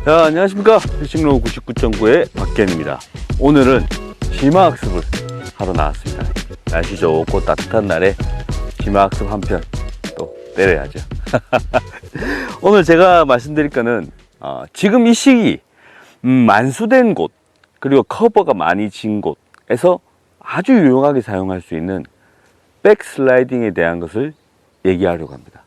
자, 안녕하십니까. 피싱로우 99.9의 박견입니다. 오늘은 심화학습을 하러 나왔습니다. 날씨 좋고 따뜻한 날에 심화학습 한 편 또 때려야죠. 오늘 제가 말씀드릴 거는 지금 이 시기 만수된 곳, 그리고 커버가 많이 진 곳에서 아주 유용하게 사용할 수 있는 백슬라이딩에 대한 것을 얘기하려고 합니다.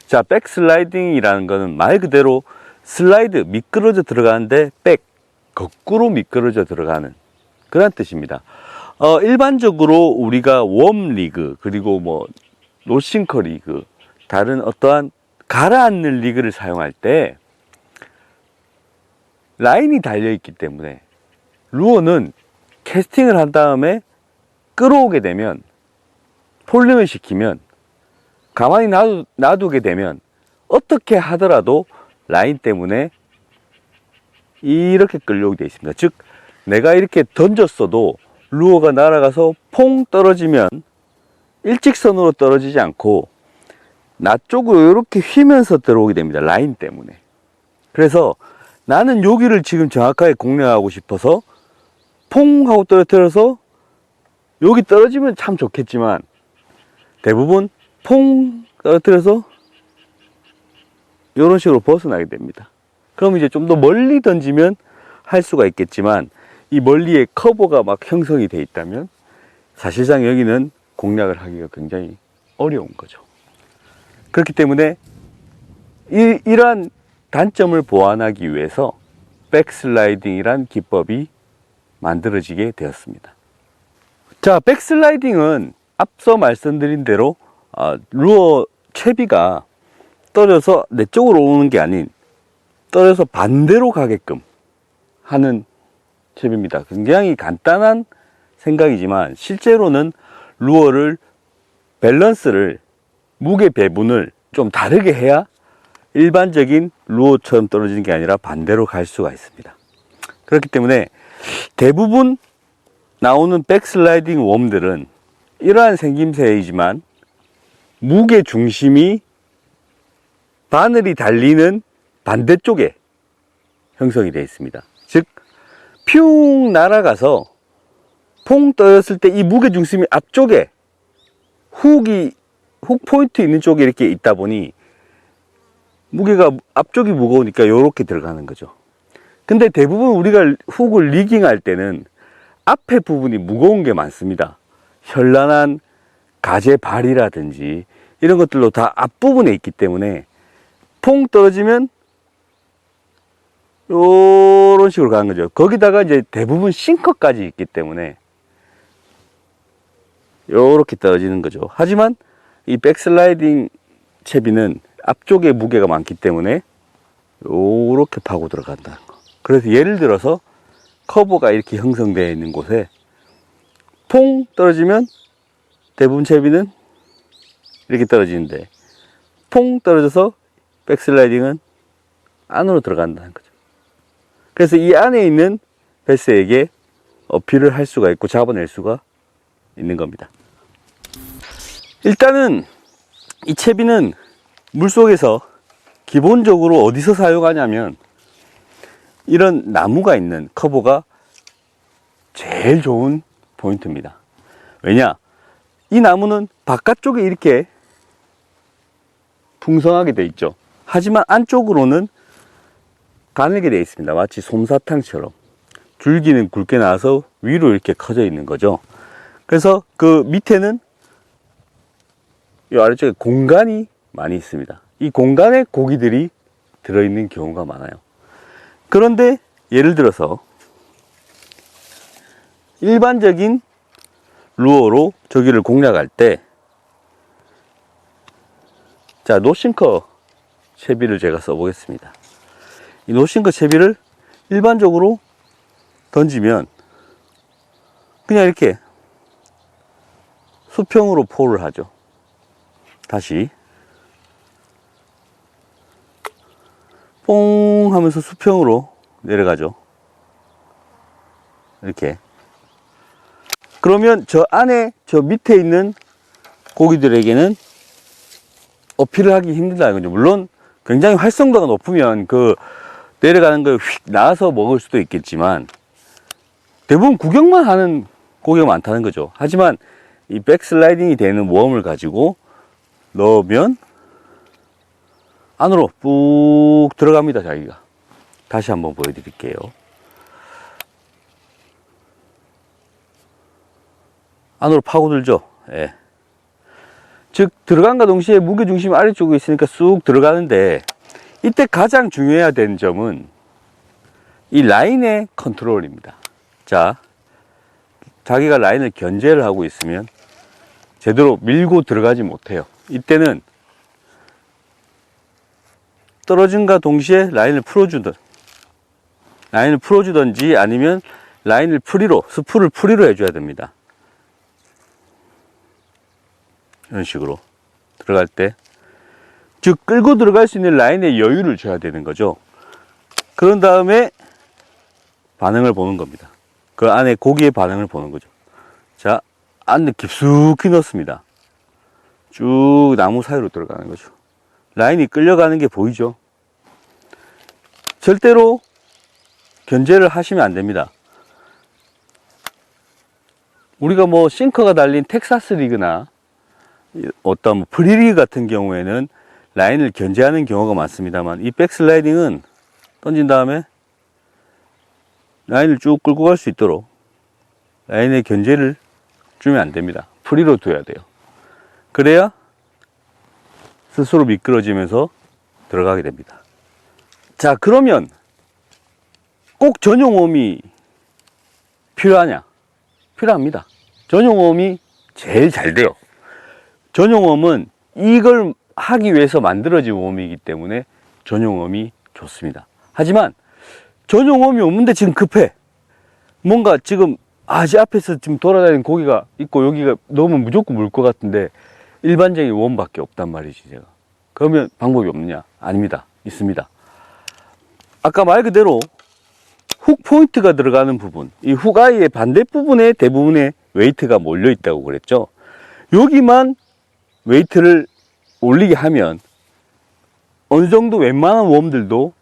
자, 백슬라이딩이라는 거는 말 그대로 슬라이드, 미끄러져 들어가는데 백, 거꾸로 미끄러져 들어가는 그런 뜻입니다. 일반적으로 우리가 웜 리그, 그리고 뭐 노싱커 리그, 다른 어떠한 가라앉는 리그를 사용할 때 라인이 달려있기 때문에 루어는 캐스팅을 한 다음에 끌어오게 되면, 폴링을 시키면, 가만히 놔두게 되면 어떻게 하더라도 라인 때문에 이렇게 끌려오게 되어 있습니다. 즉, 내가 이렇게 던졌어도 루어가 날아가서 퐁 떨어지면 일직선으로 떨어지지 않고 나 쪽으로 이렇게 휘면서 들어오게 됩니다. 라인 때문에. 그래서 나는 여기를 지금 정확하게 공략하고 싶어서 퐁 하고 떨어뜨려서 여기 떨어지면 참 좋겠지만, 대부분 퐁 떨어뜨려서 이런 식으로 벗어나게 됩니다. 그럼 이제 좀 더 멀리 던지면 할 수가 있겠지만, 이 멀리에 커버가 막 형성이 되어 있다면 사실상 여기는 공략을 하기가 굉장히 어려운 거죠. 그렇기 때문에 이러한 단점을 보완하기 위해서 백슬라이딩이란 기법이 만들어지게 되었습니다. 자, 백슬라이딩은 앞서 말씀드린 대로 루어 채비가 떨어져서 내 쪽으로 오는 게 아닌 떨어져서 반대로 가게끔 하는 채비입니다. 굉장히 간단한 생각이지만 실제로는 루어를 밸런스를, 무게 배분을 좀 다르게 해야 일반적인 루어처럼 떨어지는 게 아니라 반대로 갈 수가 있습니다. 그렇기 때문에 대부분 나오는 백슬라이딩 웜들은 이러한 생김새이지만 무게 중심이 바늘이 달리는 반대쪽에 형성이 되어 있습니다. 즉, 퓨 날아가서 퐁 떠였을 때 이 무게 중심이 앞쪽에 훅 포인트 있는 쪽에 이렇게 있다 보니 무게가 앞쪽이 무거우니까 이렇게 들어가는 거죠. 근데 대부분 우리가 훅을 리깅할 때는 앞에 부분이 무거운 게 많습니다. 현란한 가재 발이라든지 이런 것들로 다 앞부분에 있기 때문에 퐁 떨어지면 요런 식으로 가는 거죠. 거기다가 이제 대부분 싱커까지 있기 때문에 요렇게 떨어지는 거죠. 하지만 이 백슬라이딩 채비는 앞쪽에 무게가 많기 때문에 요렇게 파고 들어간다는 거. 그래서 예를 들어서 커버가 이렇게 형성되어 있는 곳에 퐁 떨어지면 대부분 채비는 이렇게 떨어지는데, 퐁 떨어져서 백슬라이딩은 안으로 들어간다는 거죠. 그래서 이 안에 있는 베스에게 어필을 할 수가 있고 잡아낼 수가 있는 겁니다. 일단은 이 채비는 물속에서 기본적으로 어디서 사용하냐면 이런 나무가 있는 커버가 제일 좋은 포인트입니다. 왜냐? 이 나무는 바깥쪽에 이렇게 풍성하게 되어 있죠. 하지만 안쪽으로는 가늘게 되어 있습니다. 마치 솜사탕처럼 줄기는 굵게 나와서 위로 이렇게 커져 있는 거죠. 그래서 그 밑에는 이 아래쪽에 공간이 많이 있습니다. 이 공간에 고기들이 들어있는 경우가 많아요. 그런데 예를 들어서 일반적인 루어로 저기를 공략할 때, 자, 노싱커 채비를 제가 써보겠습니다. 이 노싱커 채비를 일반적으로 던지면 그냥 이렇게 수평으로 포를 하죠. 다시 뽕 하면서 수평으로 내려가죠. 이렇게. 그러면 저 안에, 저 밑에 있는 고기들에게는 어필을 하기 힘들다는 거죠. 물론 굉장히 활성도가 높으면 그 내려가는 걸 휙 나와서 먹을 수도 있겠지만 대부분 구경만 하는 고기가 많다는 거죠. 하지만 이 백슬라이딩이 되는 웜을 가지고 넣으면 안으로 꾹 들어갑니다. 자기가. 다시 한번 보여드릴게요. 안으로 파고들죠. 예. 즉 들어간과 동시에 무게중심이 아래쪽에 있으니까 쑥 들어가는데, 이때 가장 중요해야 되는 점은 이 라인의 컨트롤입니다. 자, 자기가 라인을 견제를 하고 있으면 제대로 밀고 들어가지 못해요. 이때는 떨어짐과 동시에 라인을 풀어주든지 아니면 라인을 스풀을 프리로 해줘야 됩니다. 이런 식으로 들어갈 때, 즉 끌고 들어갈 수 있는 라인에 여유를 줘야 되는 거죠. 그런 다음에 반응을 보는 겁니다. 그 안에 고기의 반응을 보는 거죠. 자, 안에 깊숙이 넣습니다. 쭉 나무 사이로 들어가는 거죠. 라인이 끌려가는 게 보이죠. 절대로 견제를 하시면 안 됩니다. 우리가 뭐 싱커가 달린 텍사스 리그나 어떤 프리리그 같은 경우에는 라인을 견제하는 경우가 많습니다만, 이 백슬라이딩은 던진 다음에 라인을 쭉 끌고 갈 수 있도록 라인에 견제를 주면 안 됩니다. 프리로 둬야 돼요. 그래야 스스로 미끄러지면서 들어가게 됩니다. 자, 그러면 꼭 전용웜이 필요하냐? 필요합니다. 전용웜이 제일 잘 돼요. 전용웜은 이걸 하기 위해서 만들어진 웜이기 때문에 전용웜이 좋습니다. 하지만 전용웜이 없는데 지금 급해. 뭔가 지금 제 앞에서 지금 돌아다니는 고기가 있고 여기가 넣으면 무조건 물 것 같은데 일반적인 웜밖에 없단 말이지 제가. 그러면 방법이 없느냐? 아닙니다. 있습니다. 아까 말 그대로 훅 포인트가 들어가는 부분, 이 훅 아이의 반대 부분에 대부분의 웨이트가 몰려 있다고 그랬죠. 여기만 웨이트를 올리게 하면 어느 정도 웬만한 웜들도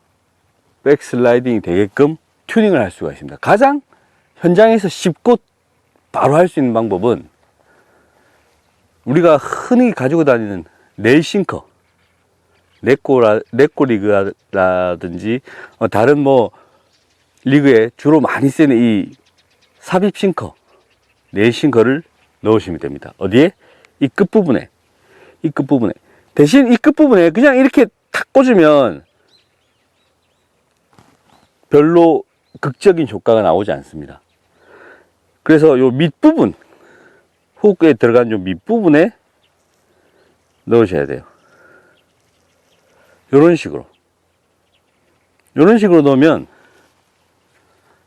백슬라이딩이 되게끔 튜닝을 할 수가 있습니다. 가장 현장에서 쉽고 바로 할 수 있는 방법은 우리가 흔히 가지고 다니는 네일 싱커, 네코 리그라든지 다른 뭐 리그에 주로 많이 쓰는 이 삽입 싱커, 네일 싱커를 넣으시면 됩니다. 어디에? 이 끝부분에. 대신 이 끝부분에 그냥 이렇게 탁 꽂으면 별로 극적인 효과가 나오지 않습니다. 그래서 요 밑부분, 훅에 들어간 요 밑부분에 넣으셔야 돼요. 요런 식으로 넣으면,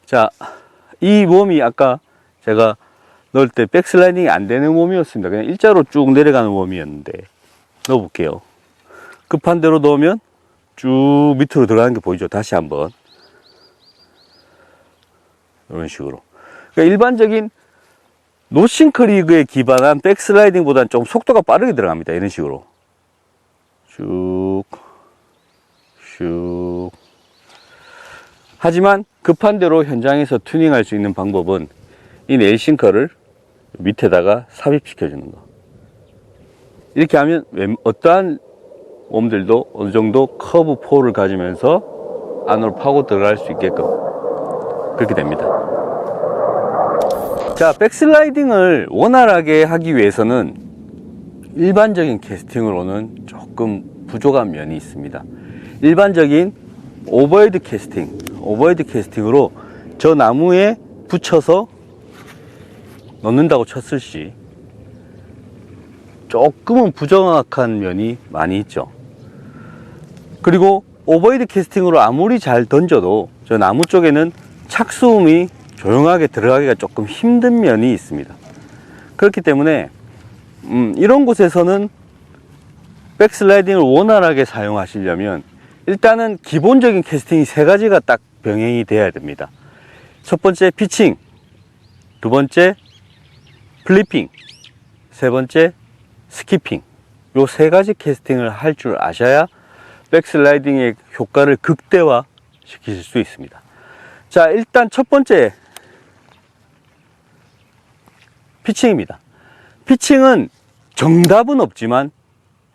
자, 이 웜이 아까 제가 넣을 때 백슬라이딩이 안 되는 웜이었습니다. 그냥 일자로 쭉 내려가는 웜이었는데, 넣어볼게요. 급한 대로 넣으면 쭉 밑으로 들어가는 게 보이죠? 다시 한번. 이런 식으로. 그러니까 일반적인 노싱크 리그에 기반한 백슬라이딩보다는 좀 속도가 빠르게 들어갑니다. 이런 식으로. 쭉. 하지만 급한 대로 현장에서 튜닝할 수 있는 방법은 이 네일 싱커를 밑에다가 삽입시켜 주는 거. 이렇게 하면 어떠한 웜들도 어느 정도 커브 포를 가지면서 안으로 파고 들어갈 수 있게끔 그렇게 됩니다. 자, 백슬라이딩을 원활하게 하기 위해서는 일반적인 캐스팅으로는 조금 부족한 면이 있습니다. 일반적인 오버헤드 캐스팅으로 저 나무에 붙여서 넣는다고 쳤을 시 조금은 부정확한 면이 많이 있죠. 그리고 오버헤드 캐스팅으로 아무리 잘 던져도 저 나무 쪽에는 착수음이 조용하게 들어가기가 조금 힘든 면이 있습니다. 그렇기 때문에 이런 곳에서는 백슬라이딩을 원활하게 사용하시려면 일단은 기본적인 캐스팅이 세 가지가 딱 병행이 돼야 됩니다. 첫 번째 피칭, 두 번째 플리핑, 세 번째 스키핑. 요 세 가지 캐스팅을 할 줄 아셔야 백슬라이딩의 효과를 극대화 시키실 수 있습니다. 자, 일단 첫 번째 피칭입니다. 피칭은 정답은 없지만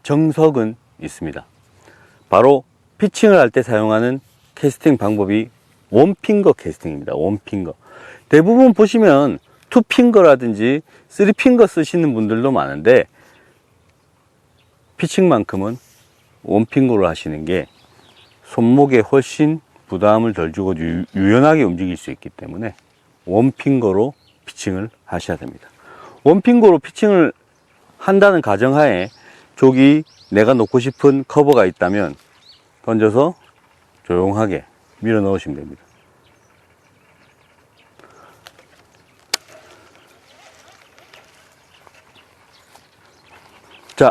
정석은 있습니다. 바로 피칭을 할 때 사용하는 캐스팅 방법이 원핑거 캐스팅입니다. 원핑거. 대부분 보시면 투핑거라든지 쓰리핑거 쓰시는 분들도 많은데 피칭만큼은 원핑거로 하시는 게 손목에 훨씬 부담을 덜 주고 유연하게 움직일 수 있기 때문에 원핑거로 피칭을 하셔야 됩니다. 원핑거로 피칭을 한다는 가정하에 저기 내가 놓고 싶은 커버가 있다면 던져서 조용하게 밀어 넣으시면 됩니다. 자,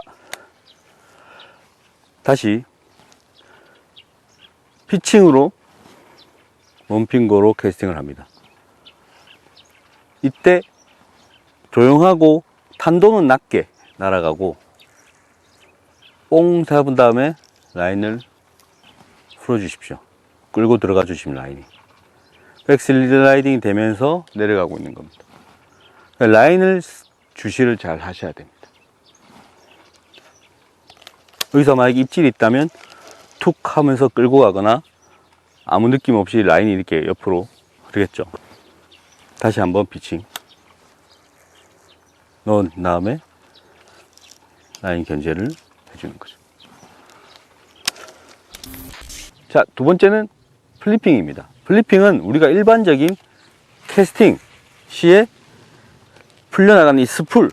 다시 피칭으로 원핑거로 캐스팅을 합니다. 이때 조용하고 탄도는 낮게 날아가고 뽕 잡은 다음에 라인을 풀어 주십시오. 끌고 들어가 주시면 라인이 백슬라이딩이 되면서 내려가고 있는 겁니다. 라인을 주시를 잘 하셔야 됩니다. 여기서 만약 입질이 있다면 툭 하면서 끌고 가거나 아무 느낌 없이 라인이 이렇게 옆으로 흐르겠죠. 다시 한번 피칭 넣은 다음에 라인 견제를 해주는 거죠. 자, 두 번째는 플리핑입니다. 플리핑은 우리가 일반적인 캐스팅 시에 풀려나가는 이 스풀,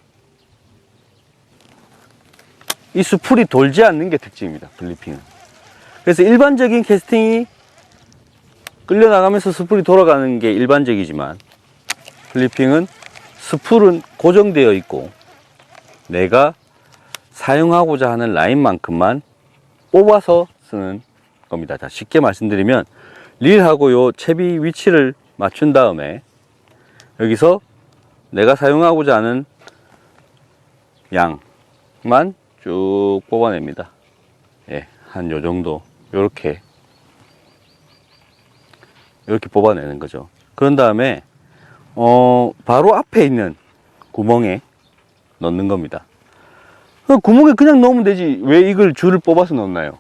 이 스풀이 돌지 않는 게 특징입니다. 플리핑은. 그래서 일반적인 캐스팅이 끌려나가면서 스풀이 돌아가는 게 일반적이지만 플리핑은 스풀은 고정되어 있고 내가 사용하고자 하는 라인만큼만 뽑아서 쓰는 겁니다. 자, 쉽게 말씀드리면 릴하고 요 채비 위치를 맞춘 다음에 여기서 내가 사용하고자 하는 양만 쭉 뽑아냅니다. 예, 한 요 정도 요렇게 뽑아내는 거죠. 그런 다음에 바로 앞에 있는 구멍에 넣는 겁니다. 구멍에 그냥 넣으면 되지 왜 이걸 줄을 뽑아서 넣나요?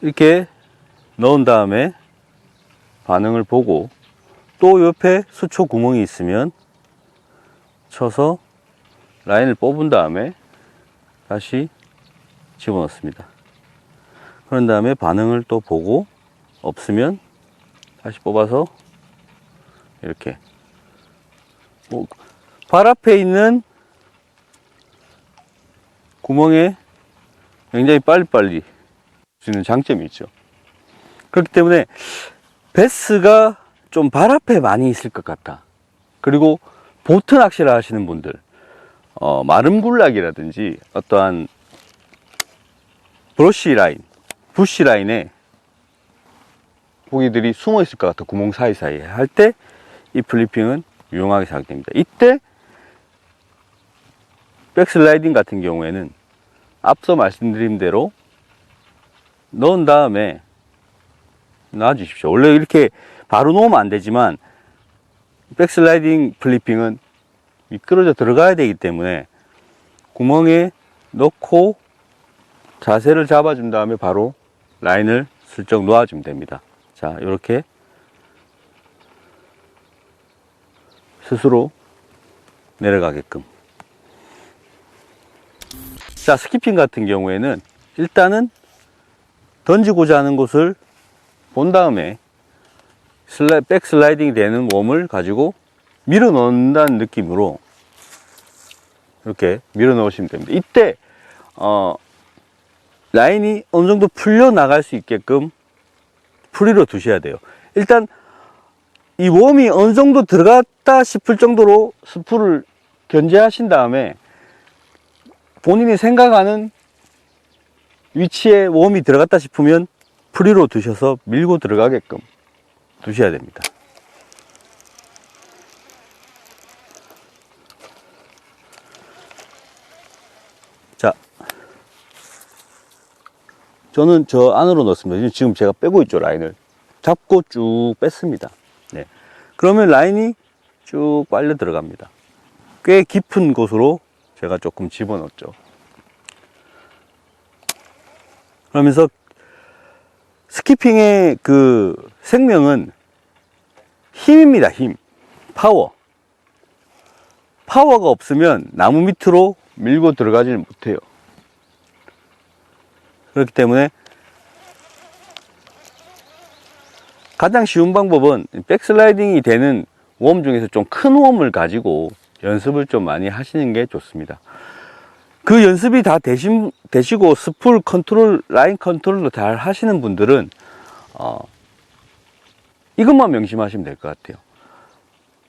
이렇게 넣은 다음에 반응을 보고 또 옆에 수초 구멍이 있으면 쳐서 라인을 뽑은 다음에 다시 집어넣습니다. 그런 다음에 반응을 또 보고 없으면 다시 뽑아서 이렇게 발 앞에 있는 구멍에 굉장히 빨리빨리 수 있는 장점이 있죠. 그렇기 때문에 베스가 좀 발 앞에 많이 있을 것 같다. 그리고 보트 낚시를 하시는 분들 마름 군락이라든지 어떠한 브러쉬 라인, 부시 라인에 고기들이 숨어 있을 것 같아. 구멍 사이사이에 할 때 이 플리핑은 유용하게 사용됩니다. 이때 백슬라이딩 같은 경우에는 앞서 말씀드린 대로 넣은 다음에 놔주십시오. 원래 이렇게 바로 놓으면 안 되지만 백슬라이딩 플리핑은 미끄러져 들어가야 되기 때문에 구멍에 넣고 자세를 잡아준 다음에 바로 라인을 슬쩍 놓아주면 됩니다. 자, 이렇게 스스로 내려가게끔. 자, 스키핑 같은 경우에는 일단은 던지고자 하는 곳을 본 다음에 백슬라이딩이 되는 웜을 가지고 밀어 넣는다는 느낌으로 이렇게 밀어 넣으시면 됩니다. 이때 라인이 어느 정도 풀려 나갈 수 있게끔 프리로 두셔야 돼요. 일단 이 웜이 어느 정도 들어갔다 싶을 정도로 스풀을 견제하신 다음에 본인이 생각하는 위치에 웜이 들어갔다 싶으면 프리로 두셔서 밀고 들어가게끔 두셔야 됩니다. 자, 저는 저 안으로 넣습니다. 지금 제가 빼고 있죠, 라인을. 잡고 쭉 뺐습니다. 네. 그러면 라인이 쭉 빨려 들어갑니다. 꽤 깊은 곳으로 제가 조금 집어넣었죠. 그러면서 스키핑의 그 생명은 힘입니다. 힘. 파워. 파워가 없으면 나무 밑으로 밀고 들어가지는 못해요. 그렇기 때문에 가장 쉬운 방법은 백슬라이딩이 되는 웜 중에서 좀 큰 웜을 가지고 연습을 좀 많이 하시는 게 좋습니다. 그 연습이 다 되시고 스풀 컨트롤, 라인 컨트롤도 잘 하시는 분들은 이것만 명심하시면 될 것 같아요.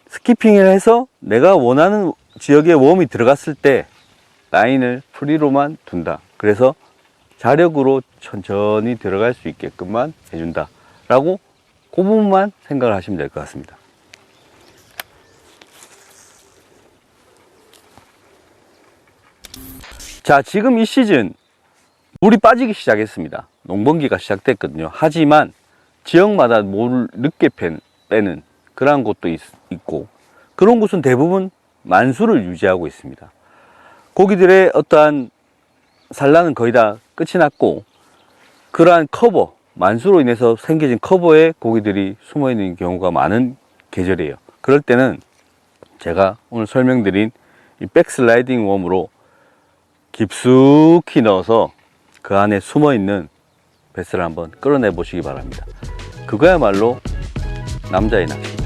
스키핑을 해서 내가 원하는 지역에 웜이 들어갔을 때 라인을 프리로만 둔다. 그래서 자력으로 천천히 들어갈 수 있게끔만 해준다 라고 그 부분만 생각을 하시면 될 것 같습니다. 자, 지금 이 시즌 물이 빠지기 시작했습니다. 농번기가 시작됐거든요. 하지만 지역마다 물을 늦게 빼는 그러한 곳도 있고, 그런 곳은 대부분 만수를 유지하고 있습니다. 고기들의 어떠한 산란은 거의 다 끝이 났고, 그러한 커버, 만수로 인해서 생겨진 커버에 고기들이 숨어 있는 경우가 많은 계절이에요. 그럴 때는 제가 오늘 설명드린 이 백슬라이딩 웜으로 깊숙이 넣어서 그 안에 숨어 있는 베스를 한번 끌어내 보시기 바랍니다. 그거야말로 남자의 낚시.